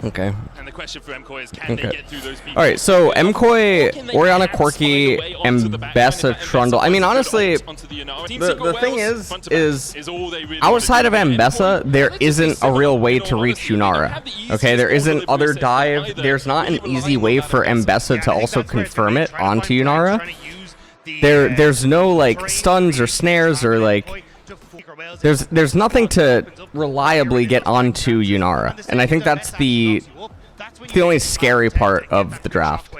Okay. And the question for MKOI is, can they get through those people? All right, so MKOI, Orianna, Corki, Mbessa, Trundle. I mean, honestly, the thing is outside of Mbessa, there isn't a real way to reach Yunara. Okay, there isn't other dive. There's not an easy way for Mbessa to also confirm it onto Yunara. There's no like stuns or snares or like. There's nothing to reliably get onto Yunara, and I think that's the only scary part of the draft.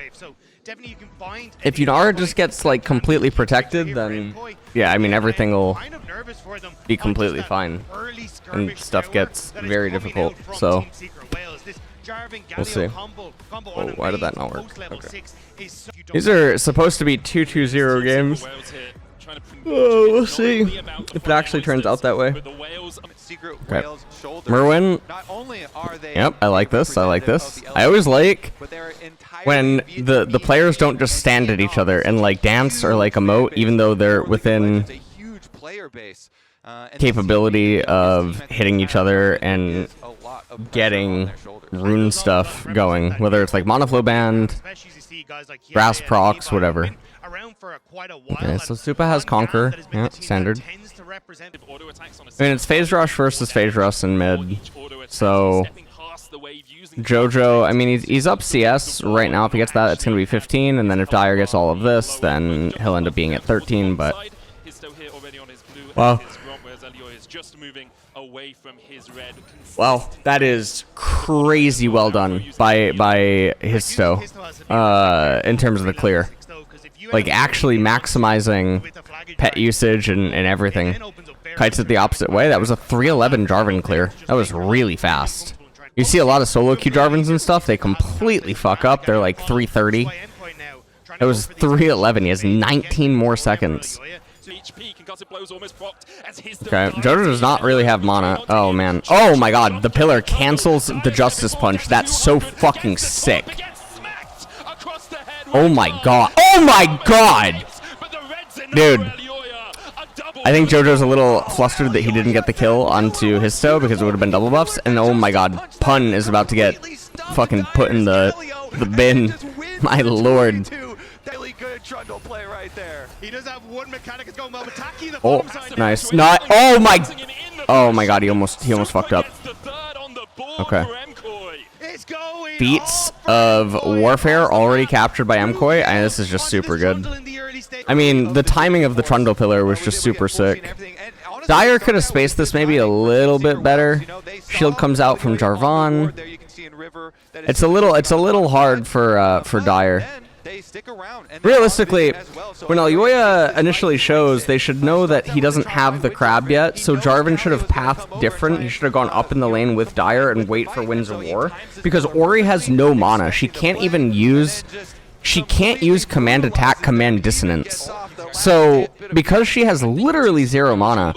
If Yunara just gets like completely protected, then yeah, I mean everything will be completely fine, and stuff gets very difficult. So we'll see. Oh, why did that not work? Okay. These are supposed to be 2-2-0 games. Oh, we'll see if it actually turns out that way. Okay. Merwin. Yep, I like this. I like this. I always like when the players don't just stand at each other and like dance or like emote, even though they're within capability of hitting each other and getting rune stuff going, whether it's like Monoflow Band, Brass Procs, whatever. Okay, so Supa has Conquer, yeah, standard. I mean, it's Phase Rush versus Phase Rush in mid, so Jojo, I mean, he's up CS right now. If he gets that, it's going to be 15, and then if Dire gets all of this, then he'll end up being at 13, but... Wow. Wow, that is crazy well done by Histo, in terms of the clear. Like, actually maximizing pet usage and everything. Kites it the opposite way. That was a 311 Jarvan clear. That was really fast. You see a lot of solo queue Jarvans and stuff, they completely fuck up. They're like 330. It was 311. He has 19 more seconds. Okay, Jojo does not really have mana. Oh, man. Oh, my God. The pillar cancels the Justice Punch. That's so fucking sick. Oh, my God. Oh, my God! Dude. I think Jojo's a little flustered that he didn't get the kill onto Histo because it would have been double buffs. And oh, my God. Pun is about to get fucking put in the bin. My lord. Trundle play right there. He does have one mechanic is going well, but Taki the oh, nice. Not. Oh my. Oh my God. He almost fucked up. Okay. Feats of Warfare already captured by MKOI. And this is just super good. I mean, the timing of the Trundle pillar was just super sick. Dire could have spaced this maybe a little bit better. Shield comes out from Jarvan. It's a little hard for Dire. Realistically, when Elyoya initially shows, they should know that he doesn't have the crab yet, so Jarvan should have pathed different. He should have gone up in the lane with Dire and wait for Winds of War, because Ori has no mana. She can't even use... She can't use Command Attack, Command Dissonance. So, because she has literally 0 mana,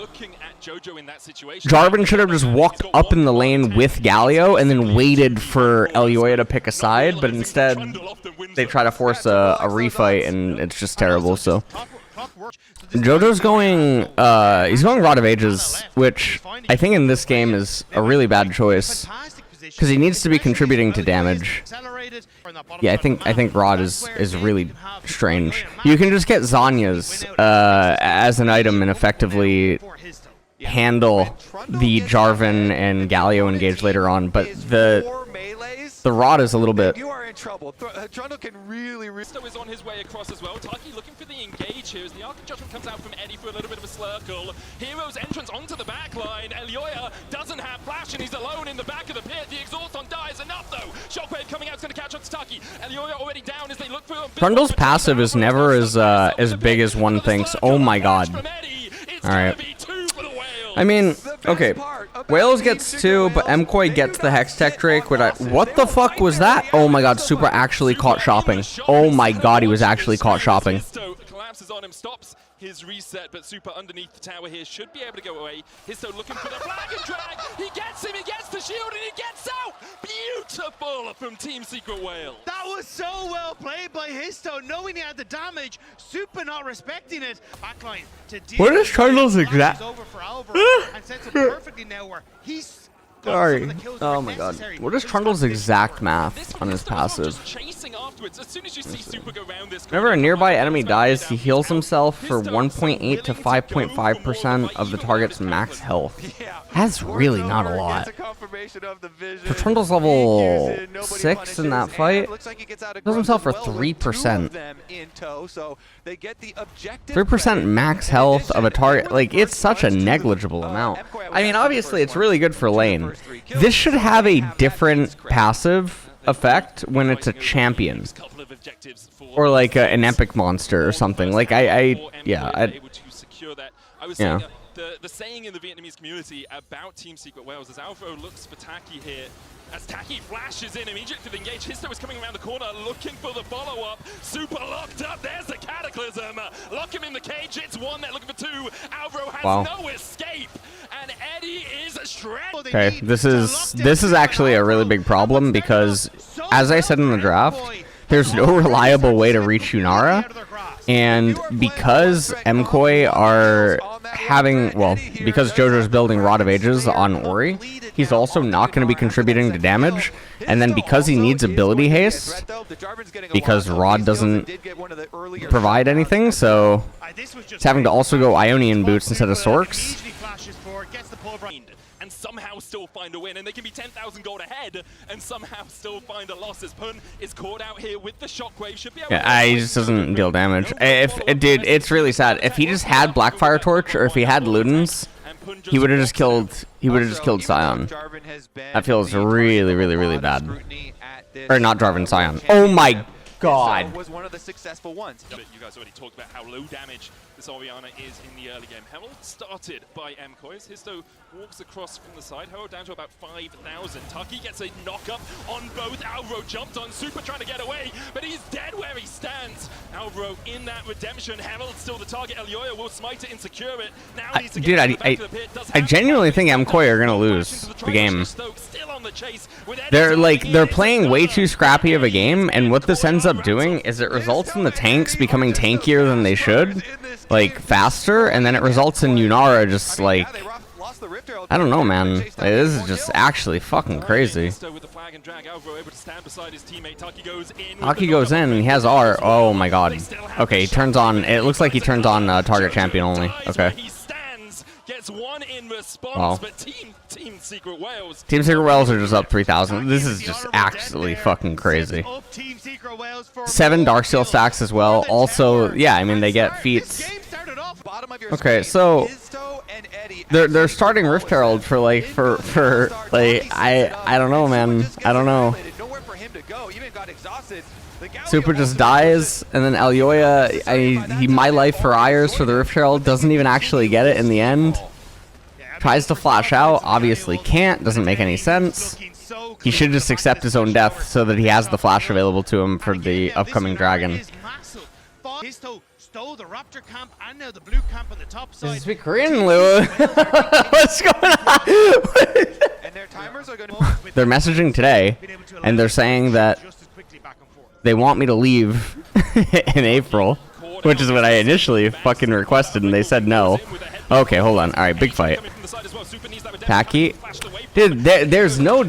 Jarvan should have just walked up in the lane with Galio and then waited for Elyoya to pick a side, but instead they try to force a refight and it's just terrible. So Jojo's going he's going Rod of Ages, which I think in this game is a really bad choice because he needs to be contributing to damage. Yeah, I think Rod is really strange. You can just get Zanya's as an item and effectively handle the Jarvan and Galio engage later on, but the Rod is a little bit... You are in trouble. Trundle can really... Risto is on his way across as well. Taki looking for the engage here as the Arc of Judgment comes out from Eddie for a little bit of a slurkle. Hero's entrance onto the back line. Elyoya doesn't have flash and he's alone in the back of the pit. The exhaust on Die is enough though. Shockwave coming out is going to catch up to Taki. Elyoya already down as they look for him. Trundle's passive is never as big as one thinks. Oh my God. Alright. I mean, okay, Whales gets 2, but MKOI gets the Hextech Drake. What the fuck was that? Oh my God, Super actually caught shopping. Oh my God, he was actually caught shopping. Collapses on him, stops his reset, but Super underneath the tower here should be able to go away. Histo looking for the flag and drag. He gets him, he gets the shield, and he gets out. Beautiful from Team Secret Whale. That was so well played by Histo, knowing he had the damage. Super not respecting it. Backline to deal. What is Trundle's exact? Over for Alvar and sets up perfectly now where he's Sorry. Oh my god. What is Trundle's exact math on his passive? Whenever a nearby enemy dies, he heals himself for 1.8 to 5.5% of the target's max health. That's really not a lot. For Trundle's level 6 in that fight, he heals himself for 3%. 3% max health of a target, like, it's such a negligible amount. I mean, obviously it's really good for lane. This should have a different passive effect when it's a champion. Or like an epic monster or something. Like, yeah. The saying in the Vietnamese community about Team Secret Wales is Alvaro looks for Taki here. As Taki flashes in immediately to the engage, Histo is coming around the corner looking for the follow-up. Super locked up, there's the Cataclysm. Lock him in the cage, it's one, they're looking for two. Alvaro has no escape, and Eddie is shredded. Okay, this is actually a really big problem because, as I said in the draft, there's no reliable way to reach Yunara, and because MKOI are having, well, because JoJo's building Rod of Ages on Ori, he's also not going to be contributing to damage, and then because he needs ability haste, because Rod doesn't provide anything, so he's having to also go Ionian boots instead of Sorks. And somehow still find a win, and they can be 10,000 gold ahead and somehow still find a loss as Pun is caught out here with the shockwave. Should be able he just doesn't deal damage. Dude, it's really sad. If he just had Blackfire Torch or if he had Ludens, he would have just killed Sion. That feels really, really, really bad. Or not Jarvan, Sion. Oh my god. Was one of the successful ones. You guys already talked about how low damage this Orianna is in the early game. Herald started by MKOI. Histo walks across from the side. Herald down to about 5,000. Taki gets a knock-up on both. Alvaro jumped on Super trying to get away, but he's dead where he stands. Alvaro in that redemption. Herald still the target. Elioya will smite it and secure it. Now he needs to get back to the pit. I genuinely think MKOI are gonna lose the game. They're playing way too scrappy of a game, and what this ends up doing is it results in the tanks becoming tankier than they should, like faster, and then it results in Yunara just like, I don't know, man. Like, this is just actually fucking crazy. Taki goes in and he has R. Oh my god. Okay, he turns on. It looks like he turns on target champion only. Okay. Gets one in response, wow. But Team Secret Wales are just up 3,000. This is just actually fucking crazy. 7 Darksteel stacks as well. Also, yeah, I mean they get feats. Okay, so they're starting Rift Herald for like I don't know, man. I don't know. Super just dies, and then Elioya, he My Life for Ayers for the Rift Herald, doesn't even actually get it in the end. Tries to flash out, obviously can't, doesn't make any sense. He should just accept his own death so that he has the flash available to him for the upcoming dragon. Does he speak Korean, Lou? What's going on? They're messaging today, and they're saying that they want me to leave in April, which is what I initially fucking requested, and they said no. Okay, hold on. All right, big fight. Taki, dude, there's no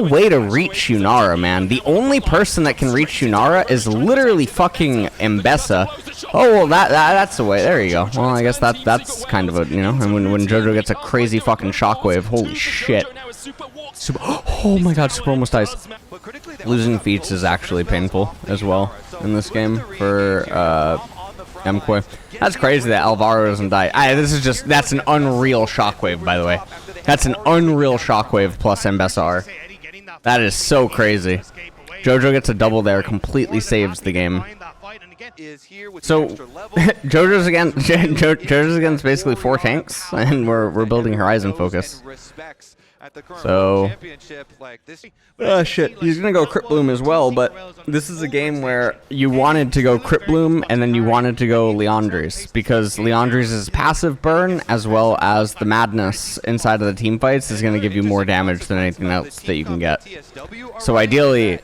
way to reach Yunara, man. The only person that can reach Yunara is literally fucking Mbessa. Oh, well, that's the way. There you go. Well, I guess that's kind of a, you know, and when JoJo gets a crazy fucking shockwave, holy shit. Super, oh my god, Super almost dies. Losing feats is actually painful as well in this game for MKOI. That's crazy that Alvaro doesn't die. That's an unreal shockwave, by the way. That's an unreal shockwave plus MBSR. That is so crazy. JoJo gets a double there, completely saves the game. So JoJo's against basically 4 tanks, and we're building Horizon focus. So, oh shit, he's gonna go Crypt Bloom as well, but this is a game where you wanted to go Crypt Bloom and then you wanted to go Leandris, because Leandris' passive burn as well as the madness inside of the team fights is gonna give you more damage than anything else that you can get. So ideally,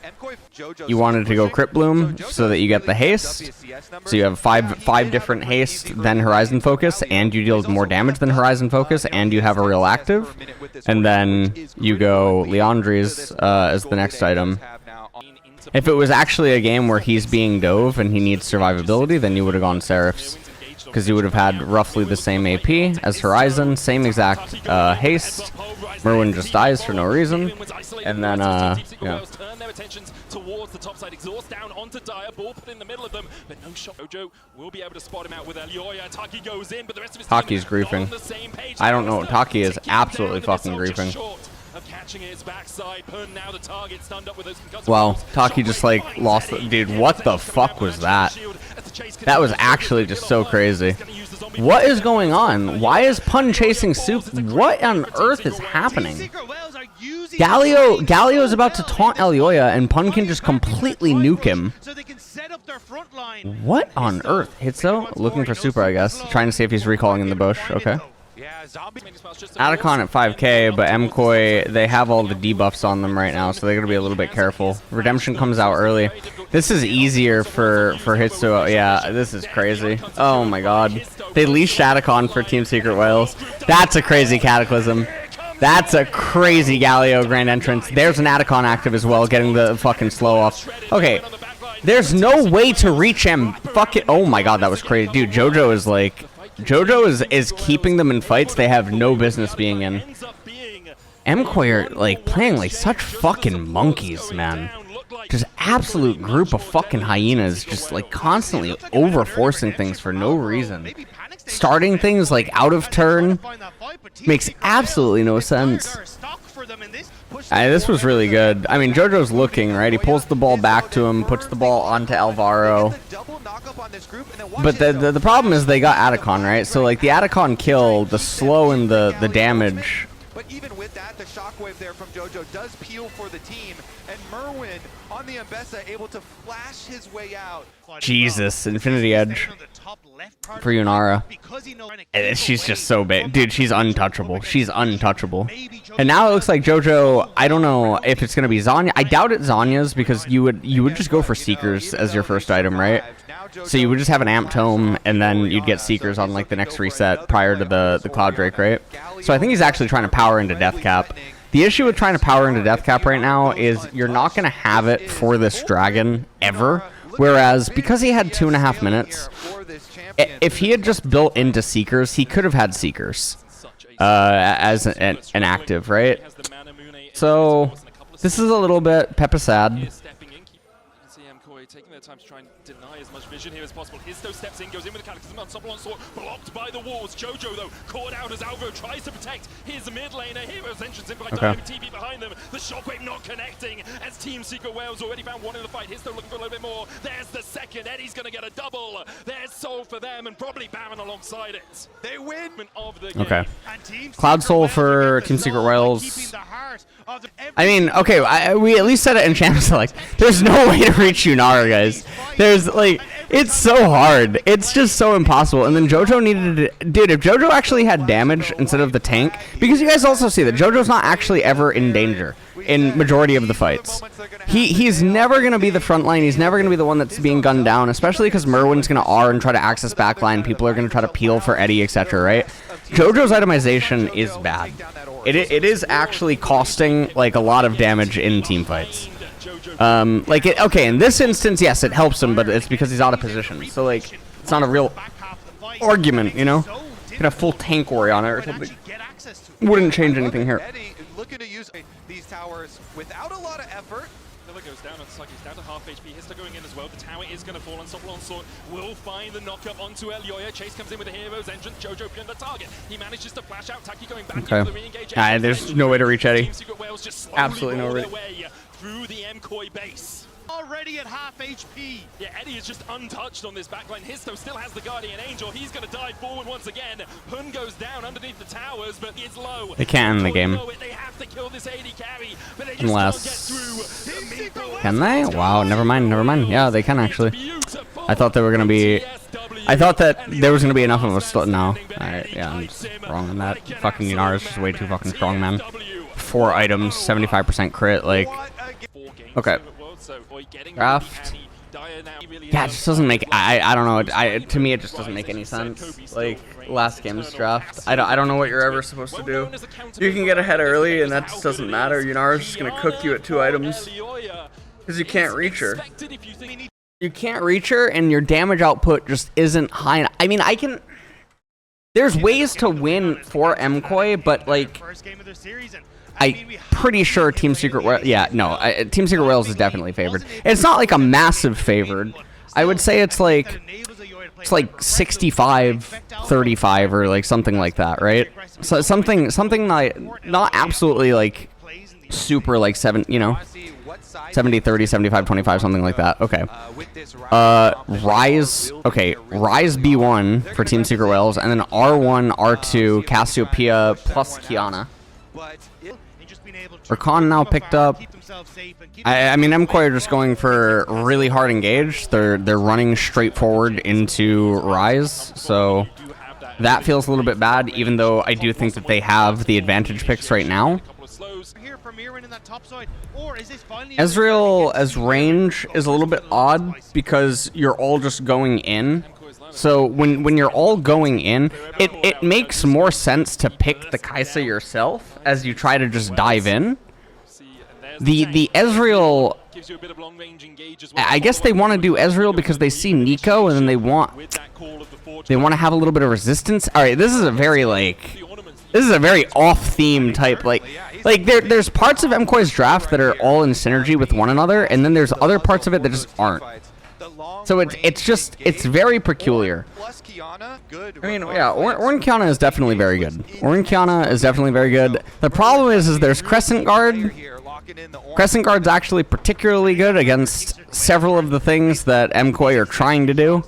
you wanted to go Crypt Bloom so that you get the haste. So you have five different haste, then Horizon Focus, and you deal more damage than Horizon Focus, and you have a real active. And then you go Leandri's as the next item. If it was actually a game where he's being dove and he needs survivability, then you would have gone Seraphs. Because you would have had roughly the same AP as Horizon, same exact haste. Merwin just dies for no reason. And then, yeah. Towards the top side, exhaust down onto Dire, ball put in the middle of them, but no shot. Jojo will be able to spot him out with Elioya. Taki goes in, but the rest of his Taki's griefing. I don't know. Taki is absolutely fucking griefing. Wow, Taki just like lost the, dude, what the fuck was that? That was actually just so crazy. What is going on? Why is Pun chasing Soup? What on earth is happening? Galio is about to taunt Elioya and Pun can just completely nuke him. What on earth? Hitso? Looking for Super, I guess. Trying to see if he's recalling in the bush. Okay. Atacon at 5k, but MKOI, they have all the debuffs on them right now, so they're going to be a little bit careful. Redemption comes out early. This is easier for Hitso. Yeah, this is crazy. Oh my god. They leashed Atacon for Team Secret Wales. That's a crazy Cataclysm. That's a crazy Galio Grand Entrance. There's an Atacon active as well, getting the fucking slow off. Okay, there's no way to reach him. Fuck it. Oh my god, that was crazy. Dude, Jojo is like... Jojo is keeping them in fights they have no business being in. MKOI are like playing like such fucking monkeys, man. Just absolute group of fucking hyenas, just like constantly overforcing things for no reason. Starting things like out of turn makes absolutely no sense. This was really good. I mean, Jojo's looking, right? He pulls the ball back to him, puts the ball onto Alvaro. But the problem is they got Atacon, right? So, like, the Atacon kill, the slow and the damage... But even with that, the shockwave there from Jojo does peel for the team, and Merwin on the Mbessa able to flash his way out. Jesus, Infinity Edge for Yunara. And she's just so big. Dude, she's untouchable. She's untouchable. And now it looks like Jojo, I don't know if it's going to be Zanya. I doubt it's Zanya's because you would just go for Seekers as your first item, right? So you would just have an Amp Tome, and then you'd get Seekers on like the next reset prior to the Cloud Drake, right? So I think he's actually trying to power into Death Cap. The issue with trying to power into Death Cap right now is you're not going to have it for this dragon ever. Whereas, because he had 2.5 minutes, if he had just built into Seekers, he could have had Seekers as an active, right? So, this is a little bit Peppa-sad. Taking their time to try and deny as much vision here as possible. Histo steps in, goes in with the Cataclysm on Suppleon Sword, blocked by the walls. Jojo, though, caught out as Alvaro tries to protect his mid laner. Hero's entrance in by Diamond TP behind them. The shockwave not connecting as Team Secret Wales already found one in the fight. Histo looking for a little bit more. There's the second. Eddie's going to get a double. There's Soul for them and probably Baron alongside it. They win of the game. Okay. Cloud Soul for Team Secret Wales. I mean, okay, we at least said it in Champions Select. There's no way to reach Yunara, guys. There's, like, it's so hard. It's just so impossible. And then Jojo needed to... Dude, if Jojo actually had damage instead of the tank... Because you guys also see that Jojo's not actually ever in danger in majority of the fights. He's never going to be the front line. He's never going to be the one that's being gunned down, especially because Merwin's going to R and try to access backline. People are going to try to peel for Eddie, etc., right? Jojo's itemization is bad. It is actually costing, like, a lot of damage in team fights. Okay, in this instance, yes, it helps him, but it's because he's out of position. So, like, it's not a real argument, you know? You could have full tank worry on it or something. Wouldn't change anything here. Eddie looking to use these towers without a lot of effort. Miller goes down, it's like he's down to half HP. Histo going in as well. The tower is going to fall on Suppleon Sword. Will find the knockup onto Elioya. Chase comes in with the hero's entrance. Jojo pinned the target. He manages to flash out. Taki going back into the re-engage. There's no way to reach Eddie. Absolutely no way through the MKOI base. Already at half HP. Yeah, Eddie is just untouched on this backline. Histo still has the Guardian Angel. He's going to dive forward once again. Hun goes down underneath the towers, but it's low. They can't end the game. They have to kill this AD carry, but they just unless... Can they? Wow, never mind, never mind. Yeah, they can actually. I thought they were going to be... I thought that there was going to be enough of us. No. Alright, yeah, I'm just wrong on that. Fucking Yunara is just way too fucking strong, man. 4 items, 75% crit, like... Okay. Draft. Yeah, it just doesn't make. I don't know. To me, it just doesn't make any sense. Like last game's draft. I don't know what you're ever supposed to do. You can get ahead early, and that just doesn't matter. Yunara's just gonna cook you at 2 items because you can't reach her. You can't reach her, and your damage output just isn't high. I mean, I can. There's ways to win for MKOI, but like. I'm pretty sure Team Secret Wales. Yeah, no, Team Secret Wales is definitely favored. It's not like a massive favored. I would say it's like 65-35 or like something like that, right? So something like not absolutely like super like 70, you know, 70-30, 75-25, something like that. Okay. Rise. Okay, Rise B1 for Team Secret Wales, and then R1, R2, Cassiopeia plus Kiana. Rakan now picked up. I mean, MKOI are just going for really hard engage. They're running straight forward into Rise, so that feels a little bit bad, even though I do think that they have the advantage picks right now. Ezreal as range is a little bit odd because you're all just going in. So when you're all going in, it makes more sense to pick the Kai'Sa yourself as you try to just dive in. The Ezreal, I guess they want to do Ezreal because they see Nico and then they want to have a little bit of resistance. All right, this is a very off-theme type there's parts of MKOI's draft that are all in synergy with one another, and then there's other parts of it that just aren't. So it's very peculiar. I mean, yeah, Ornn Kiana is definitely very good. Ornn Kiana is definitely very good. The problem is there's Crescent Guard. Crescent Guard's actually particularly good against several of the things that MKOI are trying to do.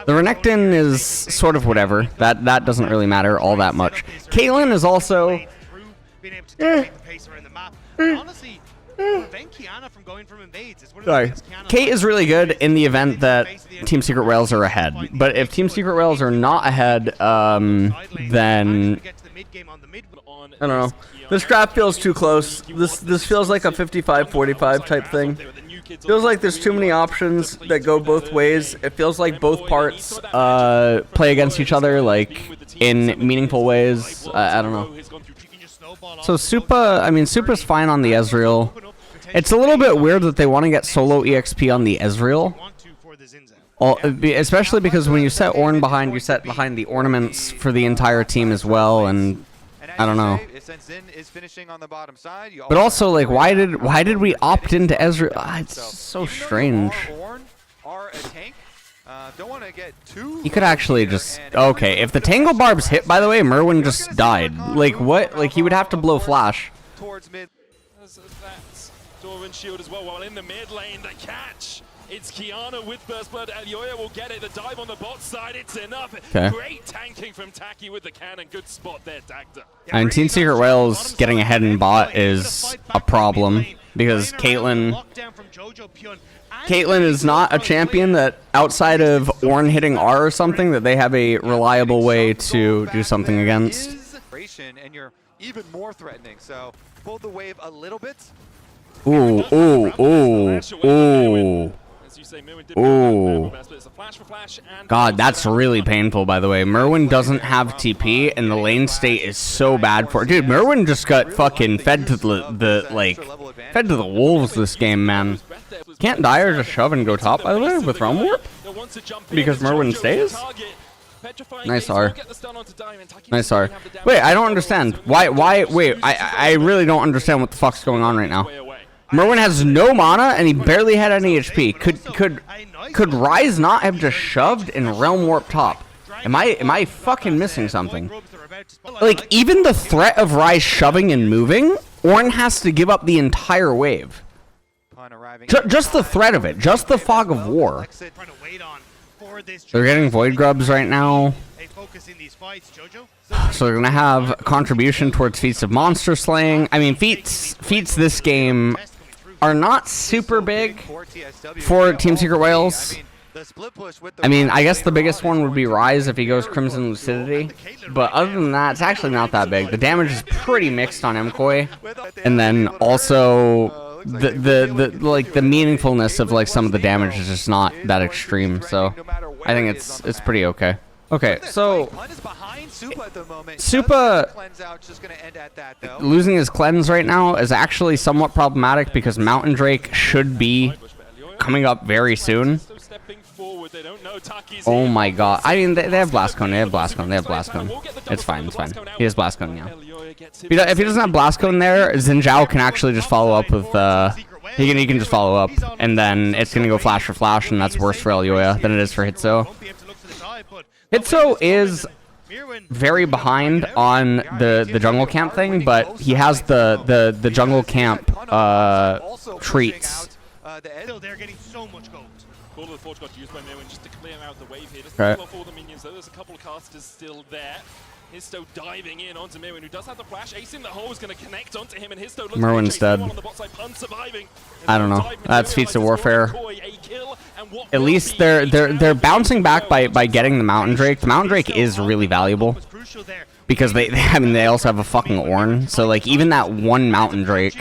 The Renekton is sort of whatever. That doesn't really matter all that much. Caitlyn is also. Sorry. Kate is really good in the event that Team Secret Wales are ahead. But if Team Secret Wales are not ahead, then I don't know. This draft feels too close. This feels like a 55-45 type thing. Feels like there's too many options that go both ways. It feels like both parts play against each other like in meaningful ways. I don't know. So Supa's fine on the Ezreal. It's a little bit weird that they want to get solo EXP on the Ezreal. Especially because when you set Ornn behind, you set behind the ornaments for the entire team as well, and I don't know. But also, like, why did we opt into Ezreal? It's so strange. He could actually just... Okay, if the Tangle Barb's hit, by the way, Merwin just died. Like, what? Like, he would have to blow Flash. Doran shield as well, while in the mid lane, the catch. It's Kiana with Burst Blood. Elioya will get it. The dive on the bot side, it's enough. Okay. Great tanking from Taki with the cannon. Good spot there, Dagda. And Team Secret Wales getting ahead in bot is a problem because Caitlyn is not a champion that outside of Ornn hitting R or something that they have a reliable way to do something against. And you're even more threatening. So pull the wave a little bit. Ooh. God, that's really painful, by the way. Merwin doesn't have TP, and the lane state is so bad for it. Dude, Merwin just got fucking fed to fed to the wolves this game, man. Can't Dyer just shove and go top, by the way, with Realm Warp? Because Merwin stays? Nice R. Nice R. Wait, I don't understand. Wait, I really don't understand what the fuck's going on right now. Merwin has no mana and he barely had any HP. Could Rise not have just shoved and Realm Warp top? Am I fucking missing something? Like, even the threat of Rise shoving and moving, Ornn has to give up the entire wave. Just the threat of it, just the fog of war. They're getting Void Grubs right now. So they're gonna have contribution towards feats of monster slaying. I mean, feats this game are not super big for Team Secret Wales. I mean, I guess the biggest one would be Rise if he goes Crimson Lucidity. But other than that, it's actually not that big. The damage is pretty mixed on MKOI. And then also the like the meaningfulness of like some of the damage is just not that extreme. So I think it's pretty okay. Okay, so Supa losing his cleanse right now is actually somewhat problematic because Mountain Drake should be coming up very soon. Oh my god. I mean, they have Blast Cone, they have Blast Cone, they have Blast Cone. It's fine, it's fine. He has Blast Cone now. If he doesn't have Blast Cone there, Xin Zhao can actually just follow up with, he can just follow up, and then it's gonna go flash for flash, and that's worse for Elyoya than it is for Hitso. Hitso is very behind on the jungle camp thing, but he has the jungle camp treats. They're getting so much gold. All of the Forge got used by Mirwin just to clear out the wave here. Doesn't Right. off all the minions though. There's a couple of casters still there. Histo diving in onto Mirwin, who does have the flash. Ace in the hole is going to connect onto him, and Histo looks Merwin's dead. on the bot side. Pun surviving. I don't know. That's feats of warfare. At least they're bouncing back by getting the Mountain Drake. The Mountain Drake is really valuable because they also have a fucking Ornn. So like even that one Mountain Drake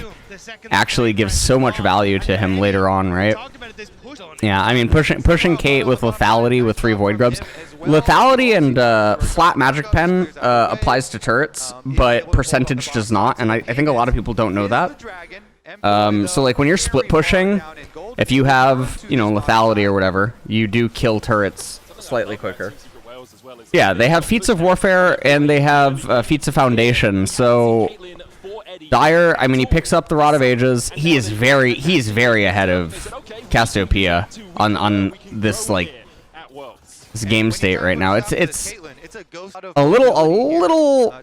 actually gives so much value to him later on, right? Yeah, I mean pushing Kate with lethality with 3 Void Grubs. Lethality and flat Magic Pen applies to turrets, but percentage does not, and I think a lot of people don't know that. So like when you're split pushing, if you have, you know, lethality or whatever, you do kill turrets slightly quicker. Yeah, they have feats of warfare and they have feats of foundation. So Dire, I mean, he picks up the Rod of Ages. He is very ahead of Cassiopeia on this like this game state right now. It's a little.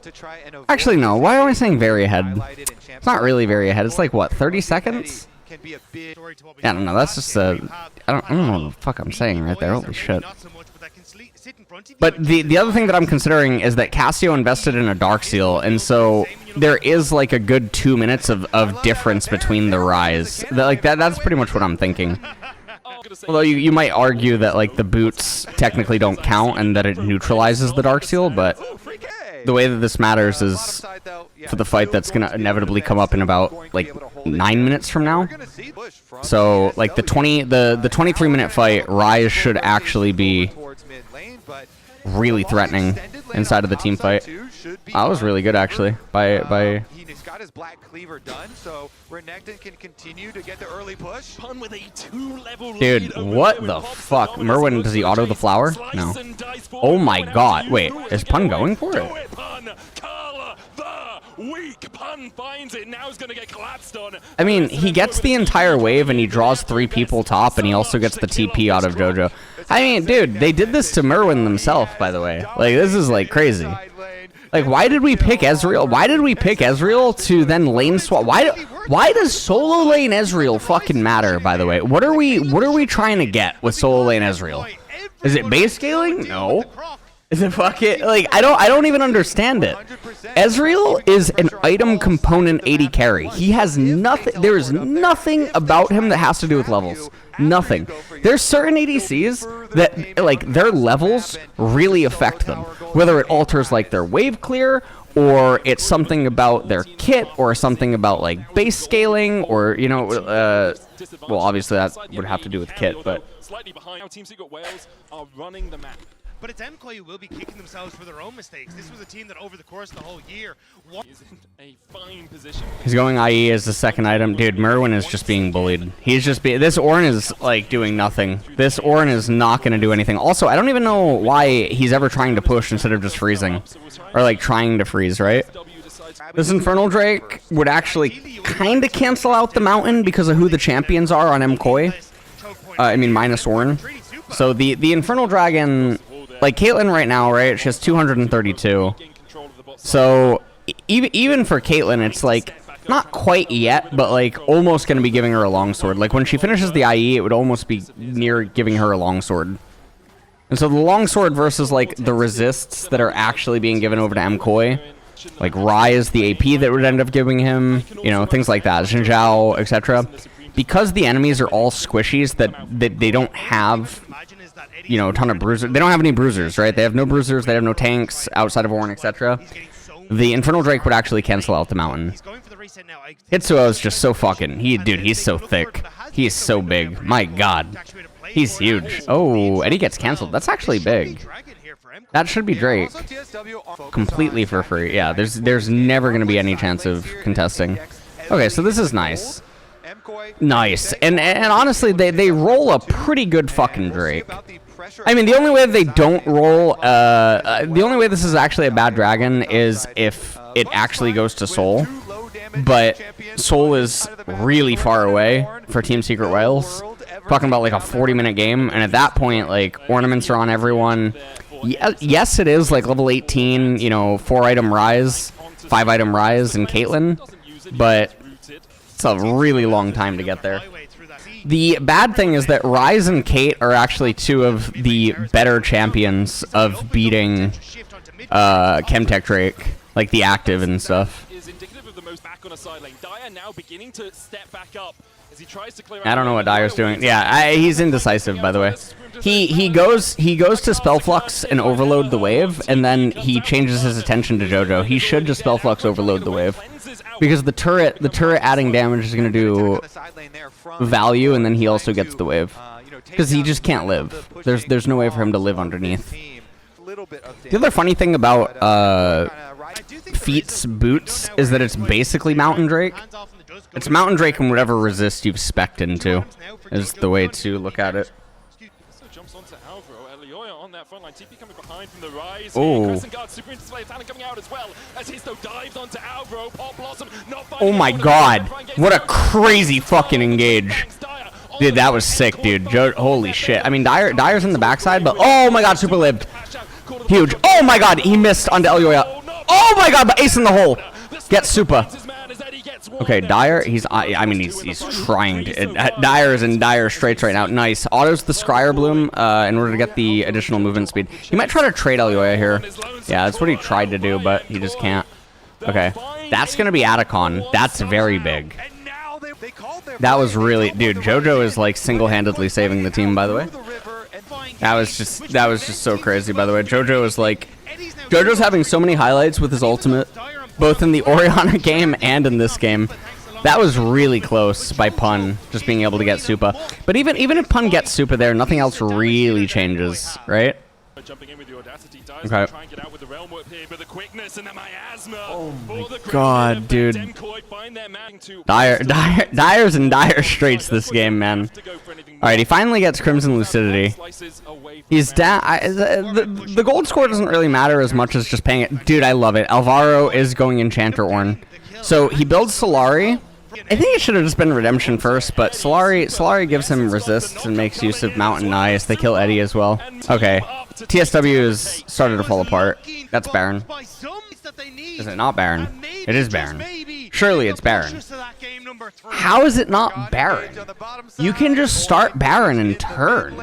Actually, no. Why am I saying very ahead? It's not really very ahead. It's like what, 30 seconds? Yeah, I don't know. That's just I don't know what the fuck I'm saying right there. Holy shit. But the other thing that I'm considering is that Cassio invested in a Dark Seal, and so there is like a good 2 minutes of difference between the rise. That's pretty much what I'm thinking. Although you might argue that like the boots technically don't count and that it neutralizes the Dark Seal, but the way that this matters is for the fight that's gonna inevitably come up in about like 9 minutes from now. So like the 23-minute fight, Rise should actually be really threatening inside of the team fight. That was really good actually by He's got his black cleaver done, so Renekton can continue to get the early push. Pun with a 2-level Dude, what the fuck? Merwin, does he auto the flower? No. Oh my god. Wait, is Pun going for it? Weak Pun finds it. Now he's gonna get collapsed on. I mean, he gets the entire wave and he draws 3 people top and he also gets the TP out of JoJo. I mean, dude, they did this to Merwin themselves, by the way. Like, this is like crazy. Like, why did we pick Ezreal? Why did we pick Ezreal to then lane swap? Why does solo lane Ezreal fucking matter, by the way? What are we trying to get with solo lane Ezreal? Is it base scaling? No. Is it fucking like I don't even understand it. Ezreal is an item component 80 carry. He has nothing. There is nothing about him that has to do with levels. Nothing. There's certain ADCs that like their levels really affect them. Whether it alters like their wave clear, or it's something about their kit, or something about like base scaling, or you know, well obviously that would have to do with kit, but. Slightly behind. Now Team Secret Wales are running the map. But it's MKOI who will be kicking themselves for their own mistakes. This was a team that over the course of the whole year is in a fine position. He's going IE as the second item. Dude, Merwin is just being bullied. He's just this Ornn is like doing nothing. This Ornn is not going to do anything. Also, I don't even know why he's ever trying to push instead of just freezing. Or like trying to freeze, right? This Infernal Drake would actually kind of cancel out the Mountain because of who the champions are on MKOI. I mean, minus Ornn. So the Infernal Dragon, like Caitlyn right now, right? She has 232. So even for Caitlyn, it's like not quite yet, but like almost going to be giving her a longsword. Like when she finishes the IE, it would almost be near giving her a longsword. And so the longsword versus like the resists that are actually being given over to MKOI, like Rise, the AP that would end up giving him, you know, things like that, Xin Zhao, etc. Because the enemies are all squishies that they don't have, you know, a ton of bruisers. They don't have any bruisers, right? They have no bruisers. They have no tanks outside of Ornn, etc. The Infernal Drake would actually cancel out the Mountain. Hitsuo is just so fucking... Dude, he's so thick. He's so big. My god. He's huge. Oh, Eddie gets canceled. That's actually big. That should be Drake. Completely for free. Yeah, there's never going to be any chance of contesting. Okay, so this is nice. Nice. And honestly, they roll a pretty good fucking Drake. I mean, the only way they don't roll... the only way this is actually a bad dragon is if it actually goes to Soul. But Soul is really far away for Team Secret Wales. Talking about like a 40-minute game, and at that point, like, ornaments are on everyone. Yes, it is like level 18, you know, 4-item rise, 5-item rise in Caitlyn, but it's a really long time to get there. The bad thing is that Ryze and Kate are actually two of the better champions of beating Chemtech Drake, like the active and stuff. I don't know what Dyer's doing. Yeah, he's indecisive, by the way. He goes to Spellflux and overload the wave, and then he changes his attention to JoJo. He should just Spellflux overload the wave, because the turret adding damage is going to do value, and then he also gets the wave, because he just can't live. There's no way for him to live underneath. The other funny thing about Feat's boots is that it's basically Mountain Drake. It's Mountain Drake and whatever resist you've spec'd into is the way to look at it. Oh. Oh my god. What a crazy fucking engage. Dude, that was sick, dude. Holy shit. I mean, Dyer's in the backside, but oh my god, super lived. Huge. Oh my god, he missed onto Elioya. Oh my god, but ace in the hole. Get super. Okay, Dyer, he's trying to... Dyer is in dire straits right now. Nice. Autos the Scryer Bloom in order to get the additional movement speed. He might try to trade Elioya here. Yeah, that's what he tried to do, but he just can't. Okay, that's going to be Atacon. That's very big. That was really... Dude, JoJo is like single-handedly saving the team, by the way. That was just so crazy, by the way. JoJo is like... JoJo's having so many highlights with his ultimate, both in the Orianna game and in this game. That was really close by Pun, just being able to get Supa. But even if Pun gets Supa there, nothing else really changes, right? Okay. Oh my god, dude. Dyer's in dire straits this game, man. Alright, he finally gets Crimson Lucidity. He's down. The gold score doesn't really matter as much as just paying it. Dude, I love it. Alvaro is going Enchanter Ornn. So he builds Solari. I think it should have just been Redemption first, but Solari gives him resists and makes use of Mountain Nice. They kill Eddie as well. Okay. TSW has started to fall apart. That's Baron. Is it not Baron? It is Baron. Surely it's Baron. How is it not Baron? You can just start Baron and turn.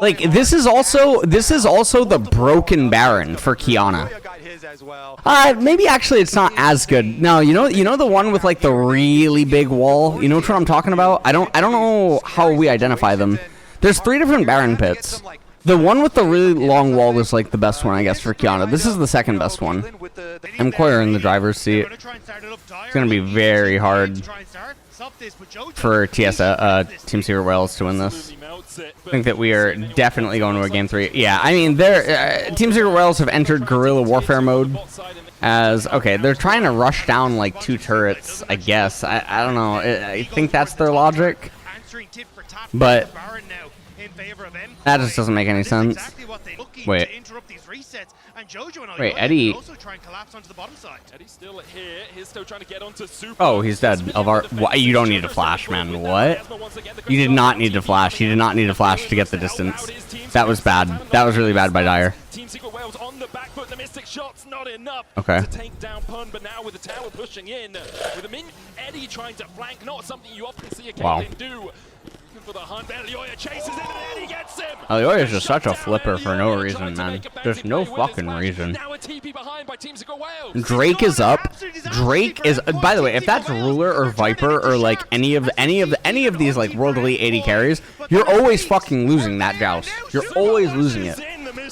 Like, this is also the broken Baron for Kiana. Maybe actually it's not as good. No, you know the one with like the really big wall? You know what I'm talking about? I don't know how we identify them. There's 3 different Baron pits. The one with the really long wall is like the best one, I guess, for Kiana. This is the second best one. MKOI in the driver's seat. It's gonna be very hard for Team Secret Wales to win this. I think that we are definitely going to a game 3. Yeah, I mean, Team Secret Wales have entered guerrilla warfare mode. As okay, they're trying to rush down like 2 turrets, I guess. I don't know. I think that's their logic, but that just doesn't make any sense. Wait. Wait, Eddie. Oh, he's dead. You don't need to flash, man. What? You did not need to flash. You did not need to flash to get the distance. That was bad. That was really bad by Dyer. Okay. Wow. Elioya is just such a flipper for no reason, man. There's no fucking reason. Drake is up. Drake is. By the way, if that's Ruler or Viper or like any of these like World Elite 80 carries, you're always fucking losing that joust. You're always losing it.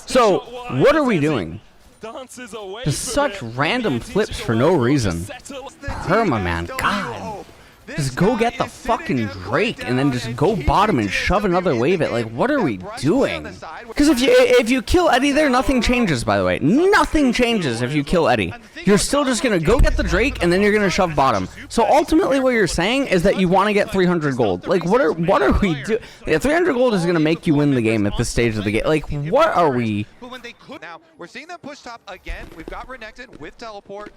So what are we doing? dances away Just from such it. random flips for no reason. Perma, man, God. Just go get the fucking Drake and then just go bottom and shove another wave at. Like, what are we doing? Because if you kill Eddie there, nothing changes, by the way. Nothing changes if you kill Eddie. You're still just going to go get the Drake and then you're going to shove bottom. So ultimately what you're saying is that you want to get 300 gold. Like, what are we doing? Yeah, 300 gold is going to make you win the game at this stage of the game. Like, what are we... Now, we're seeing them push top again. We've got Renekton with teleport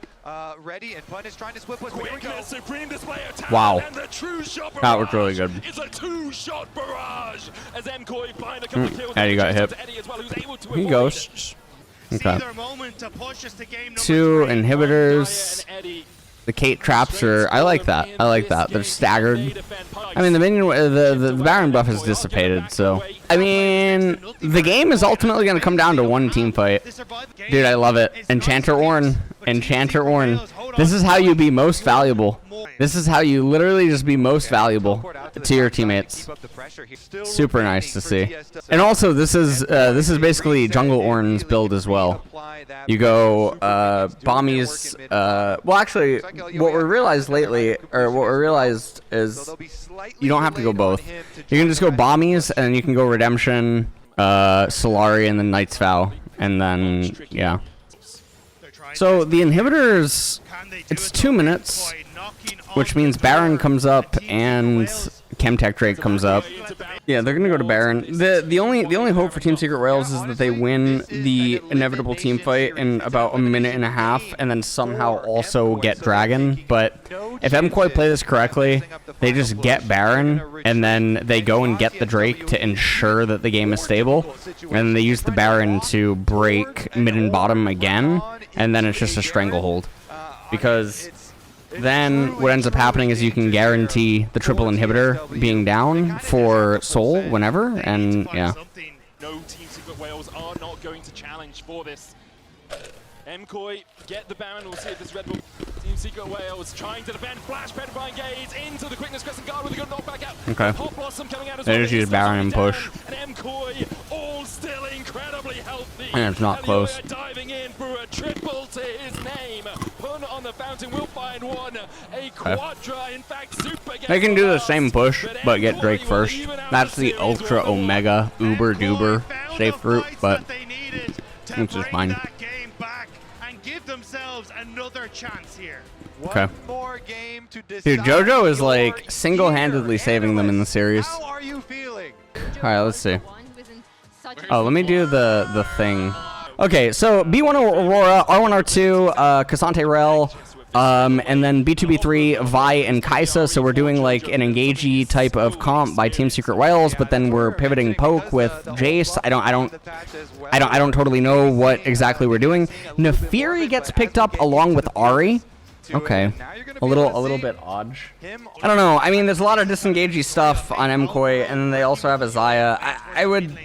ready, and Pun is trying to split push. Here we go. Supreme display of talent, Wow. and the true shot That was really good. It's a two-shot barrage as MKOI find a couple of kills. Eddie got hit. Eddie as well, who's able to He avoid goes. Okay. Their moment to push us to game number 2 3. inhibitors. and Eddie. The Kate traps are... I like that. I like that. They're staggered. I mean, the minion... The Baron buff has dissipated, so... I mean, the game is ultimately going to come down to one team fight. Dude, I love it. Enchanter Ornn. Enchanter Ornn. This is how you be most valuable. This is how you literally just be most valuable to your teammates. Super nice to see. And also, this is basically Jungle Ornn's build as well. You go Bommies. Well, actually, what we realized lately, or what we realized is, you don't have to go both. You can just go Bommies, and then you can go Redemption, Solari, and then Knight's Vow, and then yeah. So the inhibitors, it's 2 minutes, which means Baron comes up and Chemtech Drake comes up. Yeah, they're gonna go to Baron. The only hope for Team Secret Wales is that they win the inevitable team fight in about 1.5 minutes, and then somehow also get Dragon. But if MKOI play this correctly, they just get Baron, and then they go and get the Drake to ensure that the game is stable, and they use the Baron to break mid and bottom again, and then it's just a stranglehold. Because then what ends up happening is you can guarantee the triple inhibitor being down for Soul whenever, and yeah. No Team Secret Wales are not going to challenge for this. MKOI get the Baron. We'll see if this Red Bull Team Secret Wales trying to defend. Flash, Petrifying Gaze into the quickness crescent guard with a good knockback out. Okay. Hot Blossom coming out as They well. just use Baron and push. And MKOI all still incredibly healthy. And it's not close. Diving in for a triple to his name. Pun on the fountain will find one. A quadra, in fact, super. They can do the same push, but get Drake first. That's the ultra omega uber duber safe route, but it's just fine. Give themselves another chance here. Okay. More game to Dude, JoJo is like single-handedly saving them in the series. How are you feeling? Alright, let's see. Oh, let me do the thing. Okay, so B1 Aurora, R1 R2, Cassante Rel, and then B2 B3, Vi and Kaisa. So we're doing like an engagey type of comp by Team Secret Wales, but then we're pivoting poke with Jace. I don't totally know what exactly we're doing. Nefiri gets picked up along with Ahri. Okay, a little bit odd. I don't know. I mean, there's a lot of disengagey stuff on MKOI, and then they also have Azaya. I would.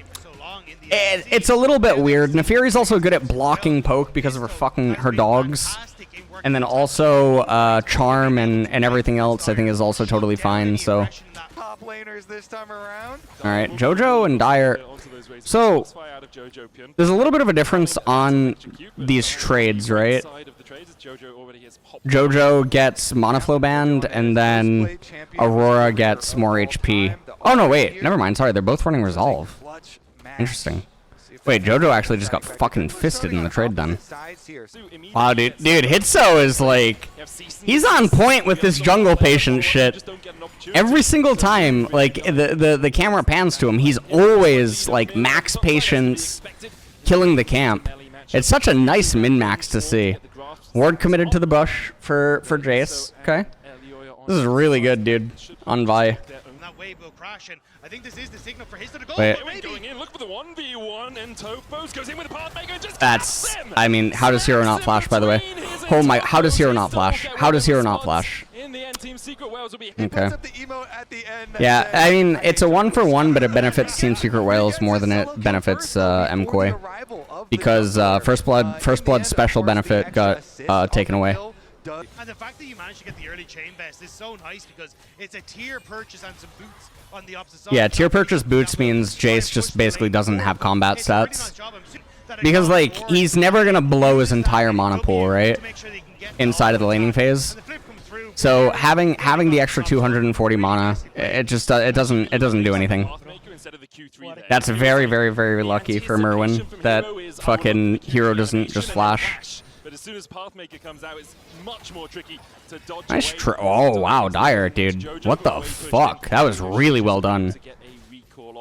It's a little bit weird. Nefiri's also good at blocking poke because of her dogs. And then also Charm and everything else I think is also totally fine, so. Alright, JoJo and Dire. So, there's a little bit of a difference on these trades, right? JoJo gets Monoflow Band, and then Aurora gets more HP. Oh no, wait, never mind, sorry, they're both running Resolve. Interesting. Wait, JoJo actually just got fucking fisted in the trade then. Wow, dude, Hitso is like, he's on point with this jungle patient shit. Every single time, like, the camera pans to him, he's always, like, max patience, killing the camp. It's such a nice min-max to see. Ward committed to the bush for Jace, okay? This is really good, dude, on Vi. I think this is the signal for Histo to go. Wait. Going in, look for the 1v1, and Topos goes in with a Pathmaker and just That's, I mean, how does Hero not flash, by the way? Oh my, how does Hero not flash? How does Hero not flash? Okay. Yeah, I mean, it's a 1-for-1, but it benefits Team Secret Wales more than it benefits MKOI. Because First Blood special benefit got taken away. And the fact that you managed to get the early chain vest is so nice because it's a tier purchase and some boots on the opposite side. Yeah, tier purchase boots means Jace just basically doesn't have combat stats. Because, like, he's never going to blow his entire mana pool, right? Inside of the laning phase. So having the extra 240 mana, it just it doesn't do anything. That's very, very, very lucky for Merwin that fucking hero doesn't just flash. But as soon as Pathmaker comes out, it's much more tricky to dodge. Nice oh wow, Dire, dude. What the fuck? That was really well done.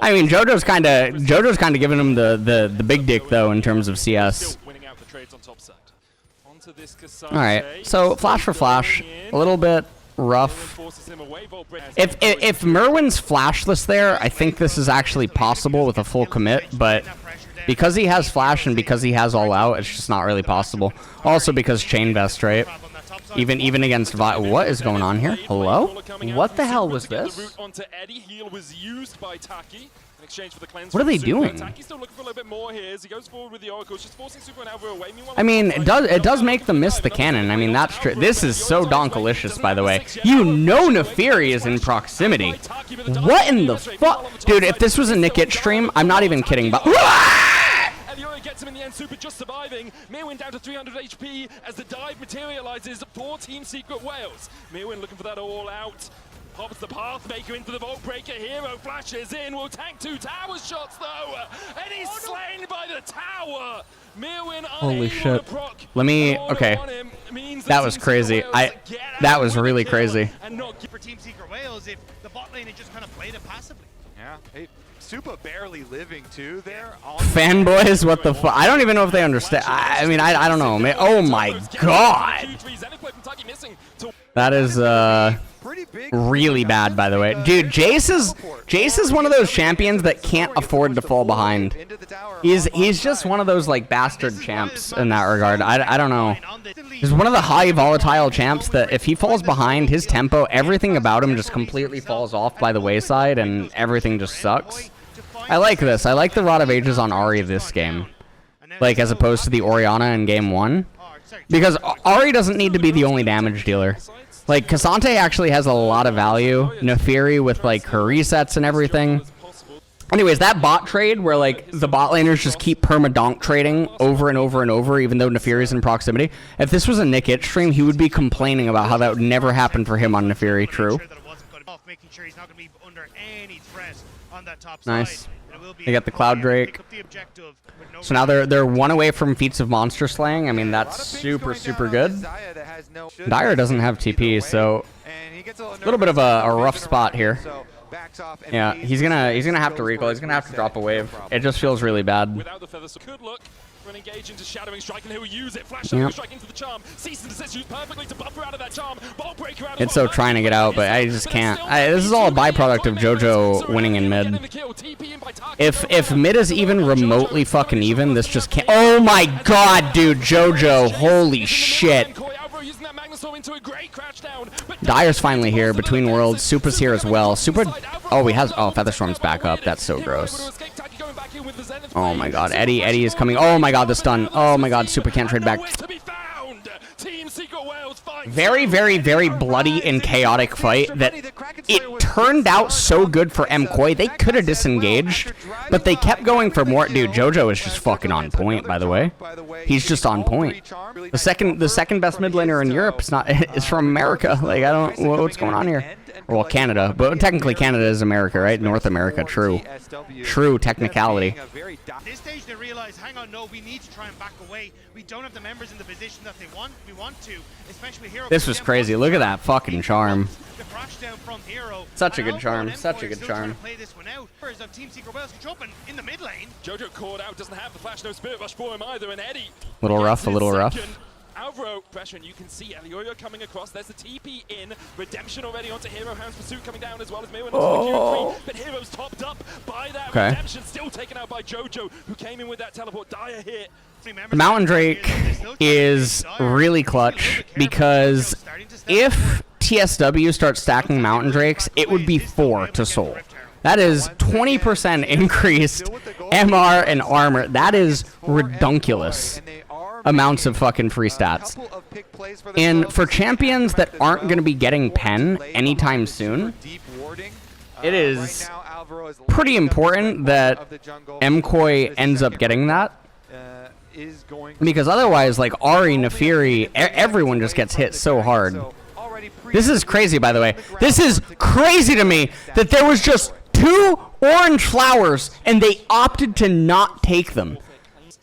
I mean, JoJo's kind of giving him the big dick though in terms of CS. All right, so flash for flash, a little bit rough. If Merwin's flashless there, I think this is actually possible with a full commit, but because he has flash and because he has all out, it's just not really possible. Also because chain vest, right? Even against what is going on here? Hello? What the hell was this? What are they doing? I mean, it does make them miss the cannon. I mean, that's true. This is so donkalicious, by the way. You know Neferi is in proximity. What in the fuck? Dude, if this was a Nickit stream, I'm not even kidding. But gets him in the end, Super just surviving. Mirwin down to 300 HP as the dive materializes for Team Secret Wales. Mirwin looking for that all out. Pops the Pathmaker into the Vault Breaker. Hero flashes in. Will tank 2 tower shots though. And he's slain by the tower. Mirwin holy shit. Let me, okay. That was crazy. That was really crazy. And not for Team Secret Wales if the bot lane had just kind of played it passively. Yeah. Super barely living too there. Fanboys, what the fuck? I don't even know if they understand. I mean, I don't know, man. Oh my god. That is really bad, by the way. Dude, Jace is one of those champions that can't afford to fall behind. He's just one of those like bastard champs in that regard. I don't know. He's one of the high volatile champs that if he falls behind, his tempo, everything about him just completely falls off by the wayside and everything just sucks. I like this. I like the Rod of Ages on Ahri this game. Like, as opposed to the Orianna in Game 1. Because Ahri doesn't need to be the only damage dealer. Like, Cassante actually has a lot of value. Neferi with, like, her resets and everything. Anyways, that bot trade where, like, the bot laners just keep perma-donk trading over and over and over, even though Neferi's in proximity. If this was a Nickit stream, he would be complaining about how that would never happen for him on Neferi. True. Nice. They got the Cloud Drake. So now they're one away from feats of monster slaying. I mean, that's super, super good. Dire doesn't have TP, so a little bit of a rough spot here. Yeah, he's gonna have to recall. He's gonna have to drop a wave. It just feels really bad. An engage into shadowing strike, and he'll use it. Flash strike into the charm. Cease and desist used perfectly to buffer out of that charm. Ball breaker out. It's so trying to get out, but I just can't. This is all a byproduct of JoJo winning in mid. If mid is even remotely fucking even, this just can't. Oh my god, dude, JoJo, holy shit. Dire's finally here, between worlds. Supa's here as well. Super. Oh, he has. Oh, Featherstorm's back up. That's so gross. Oh my god, Eddie is coming. Oh my god, the stun. Oh my god, Super can't trade back. Very, very, very bloody and chaotic fight that it turned out so good for MKOI. They could have disengaged, but they kept going for more. Dude, JoJo is just fucking on point, by the way. He's just on point. The second best mid laner in Europe is from America. Like, I don't, what's going on here? Well, Canada, but technically Canada is America, right? North America, true. True technicality. At this stage, they realize, hang on, no, we need to try and back away. We don't have the members in the position that we want to, especially Hero. This was crazy. Look at that fucking charm. The crash down from Hero. Such a good charm. Such a good charm. Play this one out. Of Team Secret Wales can jump in the mid lane. JoJo caught out, doesn't have the flash, no spirit rush for him either, and Eddie. Little rough, a little rough. Alvaro pressure, and you can see Elioyo coming across. There's the TP in. Redemption already onto Hero. Hound's Pursuit coming down as well as Mirwin onto the Q3. But Hero's topped up by that Redemption. Still taken out by JoJo, who came in with that teleport. Dire hit. The Mountain Drake is really clutch because if TSW starts stacking Mountain Drakes, it would be 4 to Soul. That is 20% increased MR and armor. That is redunculous amounts of fucking free stats. And for champions that aren't going to be getting pen anytime soon, it is pretty important that MKOI ends up getting that. is going Because otherwise, like Ari, Nefiri, everyone just gets hit so hard. This is crazy, by the way. This is crazy to me that there was just 2 orange flowers and they opted to not take them.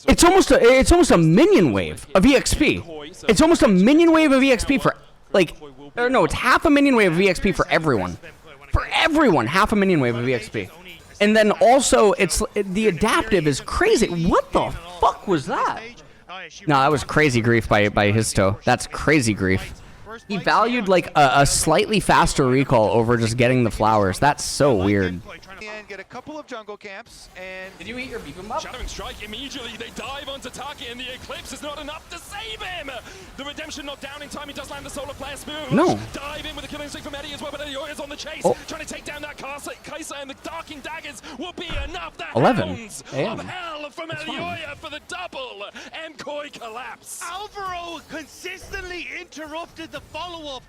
It's almost a minion wave of EXP. It's almost a minion wave of EXP for like, or no, it's half a minion wave of EXP for everyone. For everyone, half a minion wave of EXP. And then also, the adaptive is crazy. What the fuck was that? No, that was crazy grief by Histo. That's crazy grief. He valued like a slightly faster recall over just getting the flowers. That's so weird. And get a couple of jungle camps and Did you eat your bibimbap? Shadowing Strike immediately, they dive onto Taki and the Eclipse is not enough to save him! The Redemption not down in time, he does land the Solar Flare Spoon. No. Dive in with a killing streak from Eddie as well, but Eddie is on the chase, trying to take down that Kai'Sa and the Darking Daggers will be enough. The 11 hounds AM. of hell from Elioya for the double. MKOI collapse. Alvaro consistently interrupted the follow-up.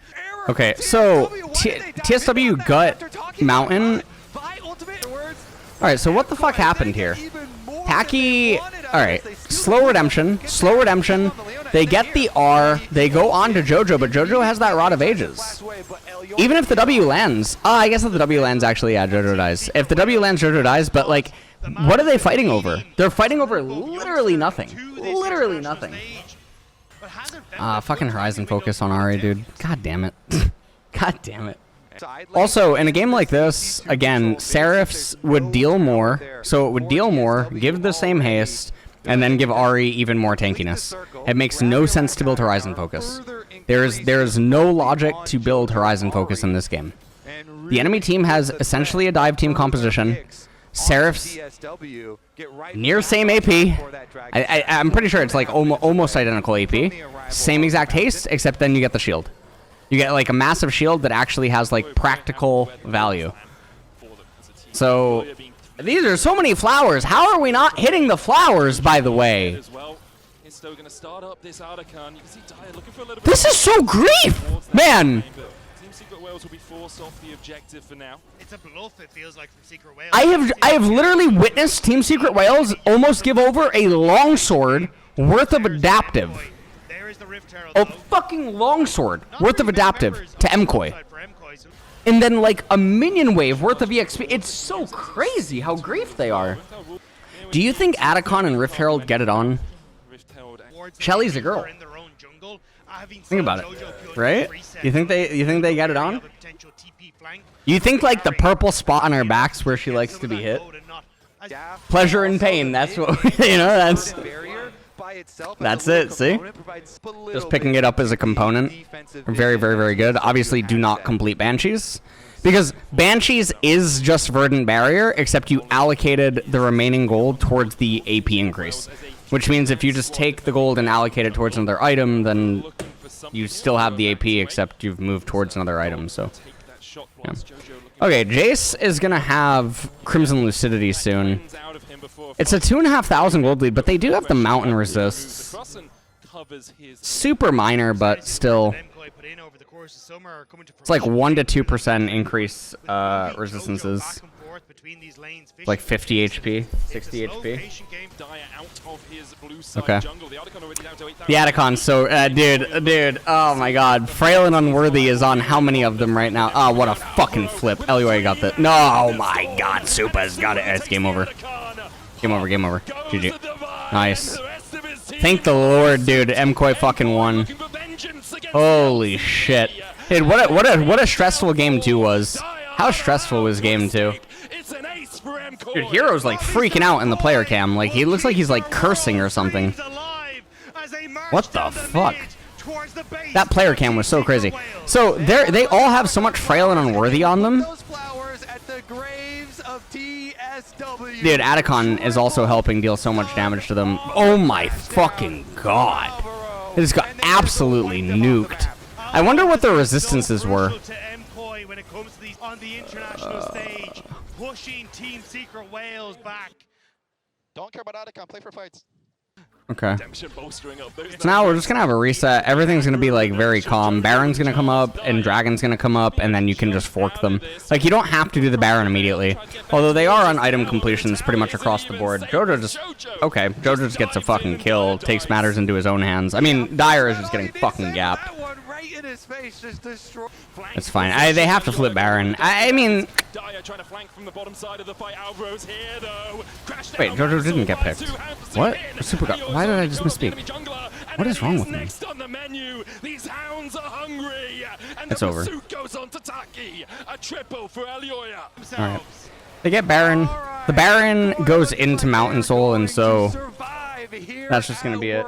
Okay, so TSW gut mountain. Alright, so what the fuck happened here? Taki, alright, slow redemption. They get the R, they go on to JoJo, but JoJo has that Rod of Ages. Even if the W lands, I guess if the W lands actually, yeah, JoJo dies. If the W lands, JoJo dies, but like, what are they fighting over? They're fighting over literally nothing. Literally nothing. Fucking Horizon focus on Ari, dude. God damn it. God damn it. Also, in a game like this, again, Seraphs would deal more, so it would deal more, give the same haste, and then give Ari even more tankiness. It makes no sense to build Horizon Focus. There is no logic to build Horizon Focus in this game. The enemy team has essentially a dive team composition. Seraphs, near same AP. I'm pretty sure it's like almost identical AP. Same exact haste, except then you get the shield. You get like a massive shield that actually has like practical value. So these are so many flowers. How are we not hitting the flowers, by the way? This is so grief, man. It's a bluff, it feels like, from Secret Wales. I have literally witnessed Team Secret Wales almost give over a longsword worth of adaptive. A fucking longsword worth of adaptive to MKOI. And then like a minion wave worth of EXP. It's so crazy how grief they are. Do you think Atacon and Rift Herald get it on? Shelly's a girl. Think about it, right? You think they get it on? You think like the purple spot on her back's where she likes to be hit? Pleasure and pain, that's what, you know, that's it, see? Just picking it up as a component. Very, very, very good. Obviously, do not complete Banshees. Because Banshees is just Verdant Barrier, except you allocated the remaining gold towards the AP increase. Which means if you just take the gold and allocate it towards another item, then you still have the AP, except you've moved towards another item, so... Yeah. Okay, Jace is gonna have Crimson Lucidity soon. It's a 2,500 gold lead, but they do have the Mountain Resists. Super minor, but still. It's like 1 to 2% increase resistances. It's like 50 HP, 60 HP. Okay. The Atacon, so, dude, oh my god. Frail and Unworthy is on how many of them right now? Oh, what a fucking flip. Elioy got that. No, oh my god, Supa's got it. It's game over. Game over, game over. GG. Nice. Thank the Lord, dude. MKOI fucking won. Holy shit. Dude, what a stressful game 2 was. How stressful was game 2? Dude, Hero's like freaking out in the player cam. Like, he looks like he's like cursing or something. What the fuck? That player cam was so crazy. So, they all have so much Frail and Unworthy on them. Dude, Atacon is also helping deal so much damage to them. Oh my fucking god. It just got absolutely nuked. I wonder what their resistances were. On the international stage, pushing Team Secret Wales back. Don't care about Atacon, play for fights. Okay. Redemption bolstering up those So now we're just gonna have a reset. Everything's gonna be like very calm. Baron's gonna come up and Dragon's gonna come up, and then you can just fork them. Like you don't have to do the Baron immediately. Although they are on item completions pretty much across the board. Jojo just Jojo just gets a fucking kill, takes matters into his own hands. I mean, Dyer is just getting fucking gapped. It's fine. They have to flip Baron. I mean, Dyer trying to flank from the bottom side of the fight. Alvaro's here though. wait, Jojo didn't get picked. What? Super God. Why did I just misspeak? What is wrong with me? Next on the menu, these hounds are hungry. And it's the over. pursuit goes on to Taki. A triple for Elioya. All right. They get Baron. The Baron goes into Mountain Soul, and so that's just gonna be it.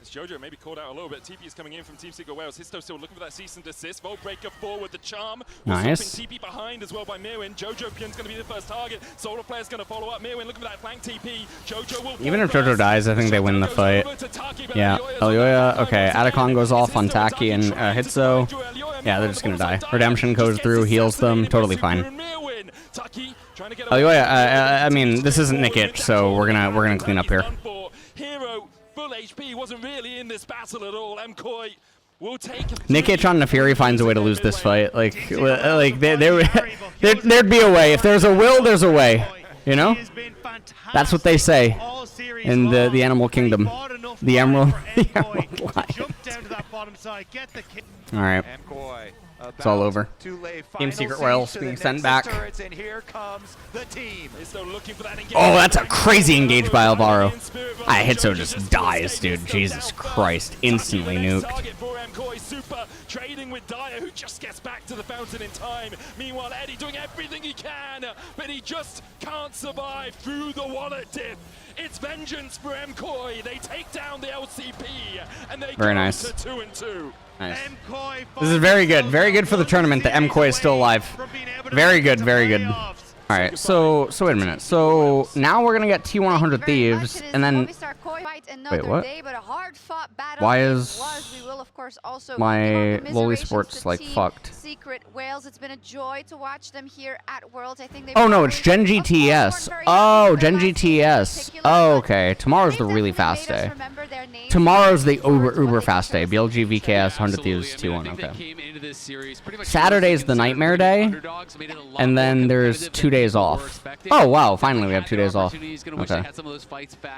Jojo maybe called out a little bit. TP is coming in from Team Secret Wales. Histo still looking for that cease and desist. Vault breaker forward. The charm. Nice. TP behind as well by Mirwin. Jojo Pyun's going to be the first target. Solar player's going to follow up. Mirwin looking for that flank TP. Jojo will. Even if Jojo dies, I think they win the fight. Yeah. Elioya. Okay. Atacon goes off on Taki and Hitso. Yeah, they're just gonna die. Redemption goes through, heals them. Totally fine. Elioya. I mean, this isn't Nickit, so we're gonna clean up here. Hero full HP wasn't really in this battle at all. MKOI will take Nickit on Nefiri finds a way to lose this fight. Like there'd be a way. If there's a will, there's a way. You know? That's what they say in the Animal Kingdom. The Emerald Lion. All right. It's all over. Team Secret Wales being sent back. Oh, that's a crazy engage by Alvaro. Hitso just dies, dude. Jesus Christ. Instantly nuked. Trading with Dyer, who just gets back to the fountain in time. Meanwhile, Eddie doing everything he can, but he just can't survive through the wallet dip. It's vengeance for MKOI. They take down the LCP, and they go nice. to 2-2. Nice. This is very good. Very good for the tournament that MKOI is still alive. Very good, very good. All right, so wait a minute. So now we're gonna get T100 Thieves, and then wait, what? Why is my lowly sports like fucked? Secret Wales. It's been a joy to watch them here at Worlds. I think they. Oh no, it's Gen GTS. Oh, Gen GTS. Oh, okay. Tomorrow's the really fast day. Tomorrow's the uber fast day. BLG VKS 100 Thieves T1. Okay. Saturday's the nightmare day, and then there's 2 days off. Oh wow, finally we have 2 days off. Okay.